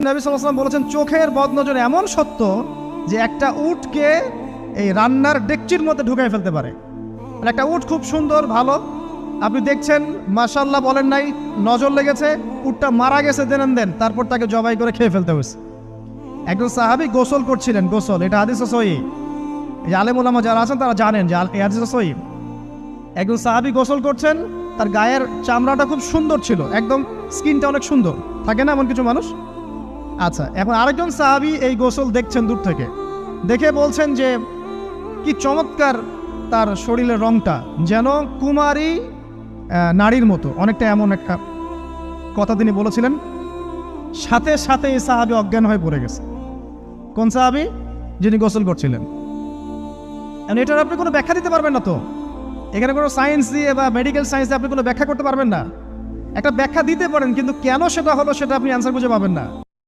নবী সাল্লাল্লাহু আলাইহি ওয়াসাল্লাম বলেছেন চোখের বদনজর এমন সত্য যে একটা উটকে এই রান্নার ডেকচির মধ্যে ঢুকাই ফেলতে পারে। মানে একটা উট খুব সুন্দর ভালো, আপনি দেখছেন মাশাআল্লাহ বলেন নাই, নজর লেগেছে, উটটা মারা গেছে দেন তারপর তাকে জবাই করে খেয়ে ফেলতে হয়েছে। একজন সাহাবী গোসল করছিলেন, গোসল, এটা হাদিস সহিহ, এই আলেম ওলামা যারা আছেন তারা জানেন যে এই হাদিস সহিহ। একজন সাহাবী গোসল করছেন, তার গায়ের চামড়াটা খুব সুন্দর ছিল, একদম স্কিনটা অনেক সুন্দর থাকে না এমন কিছু মানুষ। আচ্ছা, এখন আরেকজন সাহাবী এই গোসল দেখছেন দূর থেকে, দেখে বলছেন যে কি চমৎকার তার শরীরের রংটা, যেন কুমারী নারীর মতো, অনেকটা এমন একটা কথা তিনি বলেছিলেন। সাথে সাথে এই সাহাবী অজ্ঞান হয়ে পড়ে গেছে। কোন সাহাবী? যিনি গোসল করছিলেন। এটার আপনি কোনো ব্যাখ্যা দিতে পারবেন না, তো এখানে কোনো সায়েন্স দিয়ে বা মেডিকেল সায়েন্স দিয়ে আপনি কোনো ব্যাখ্যা করতে পারবেন না। একটা ব্যাখ্যা দিতে পারেন, কিন্তু কেন সেটা হলো সেটা আপনি অ্যান্সার খুঁজে পাবেন না।